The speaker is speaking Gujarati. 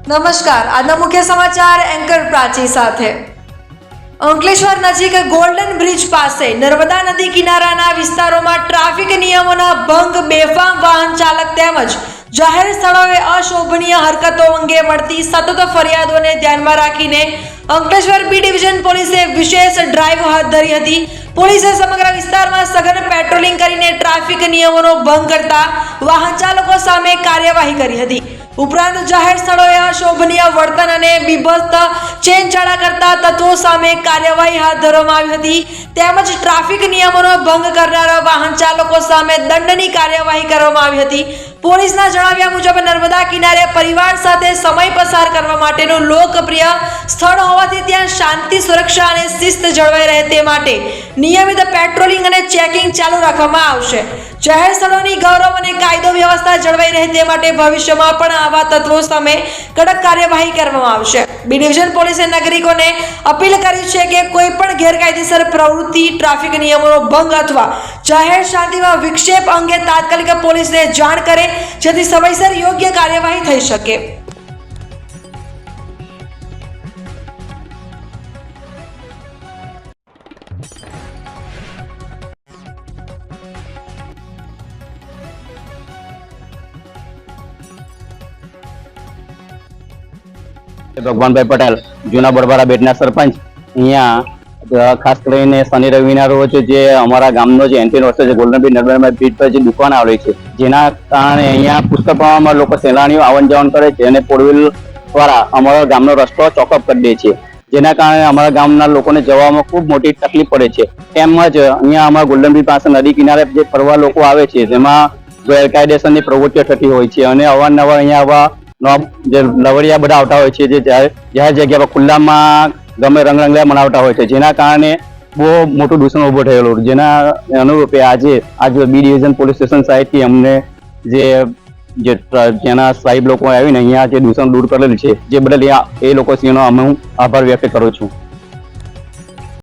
નમસ્કાર, આજના મુખ્ય સમાચાર એન્કર પ્રાચી સાથે। અંકલેશ્વર નજીક ગોલ્ડન બ્રિજ પાસે નર્મદા નદી કિનારાના વિસ્તારોમાં ટ્રાફિક નિયમોના ભંગ, બેફામ વાહન ચાલક તેમજ જાહેર સ્થળોએ અશોભનીય હરકતો અંગે મળતી સતત ફરિયાદોને ધ્યાનમાં રાખીને અંકલેશ્વર બી ડિવિઝન પોલીસે વિશેષ ડ્રાઈવ હાથ ધરી હતી। પોલીસે સમગ્ર વિસ્તારમાં સઘન પેટ્રોલિંગ કરીને ટ્રાફિક નિયમોનો ભંગ કરતા વાહન ચાલકો સામે કાર્યવાહી કરી હતી। ઉપરાંત જાહેર સ્થળોએ અશોભનીય વર્તન અને બીભત્સ ચેનચાળા કરતા તત્વો સામે કાર્યવાહી હાથ ધરવામાં આવી હતી તેમજ ટ્રાફિક નિયમોનો ભંગ કરનારા વાહન ચાલકો સામે દંડની કાર્યવાહી કરવામાં આવી હતી। પોલીસના જણાવ્યા મુજબ નર્મદા કિનારે પરિવાર સાથે સમય પસાર કરવા માટેનું લોકપ્રિય સ્થળ હોવાથી ત્યાં શાંતિ, સુરક્ષા અને શિસ્ત જળવાઈ રહે તે માટે નિયમિત પેટ્રોલિંગ અને ચેકિંગ ચાલુ રાખવામાં આવશે। જાહેર સ્થળોની ગૌરવ અને કાયદો વ્યવસ્થા જળવાઈ રહે તે માટે ભવિષ્યમાં પણ આવા તત્વો સામે કડક કાર્યવાહી કરવામાં આવશે। બી ડિવિઝન પોલીસે નાગરિકોને અપીલ કરી છે કે કોઈ પણ ગેરકાયદેસર પ્રવૃત્તિ, ટ્રાફિક નિયમોનો ભંગ અથવા જાહેર શાંતિમાં વિક્ષેપ અંગે તાત્કાલિક પોલીસને જાણ કરે જેથી સમયસર યોગ્ય કાર્યવાહી થઈ શકે। ભગવાનભાઈ પટેલ, જૂના બરબારા બેટના સરપંચ। અહીંયા ખાસ કરીને શનિ રવિના રોજ જે અમારા ગામનો જે એન્ટ્રી રસ્તો છે ગોલ્ડન બ્રિજ નર્મદા બ્રિજ પર જે દુકાન આવેલી છે જેના કારણે અહીંયા પુષ્કળ પ્રમાણમાં લોકો સહેલાણીઓ આવન જાવન કરે છે અને ફોર વ્હીલ દ્વારા અમારા ગામનો રસ્તો ચોકઅપ કરી દે છે જેના કારણે અમારા ગામના લોકોને જવામાં ખૂબ મોટી તકલીફ પડે છે। તેમજ અહીંયા અમારા ગોલ્ડન બ્રિજ પાસે નદી કિનારે જે ફરવા લોકો આવે છે તેમાં ગેરકાયદેસરની પ્રવૃત્તિઓ થતી હોય છે અને અવારનવાર અહીંયા આવા જે લવડિયા બધા આવતા હોય છે જે જાહેર જગ્યા પર ખુલ્લામાં ગમે રંગરંગલા મનાવતા હોય છે જેના કારણે બહુ મોટું દૂષણ ઉભો થયેલું જેના અનુરૂપે આજે બી ડિવિઝન પોલીસ સ્ટેશન સાહેબથી અમને ત્યાંના સાહેબ લોકો આવીને અહીંયા જે દૂષણ દૂર કરેલું છે જે બદલ એ લોકો શ્રીનો અમે હું આભાર વ્યક્ત કરું છું।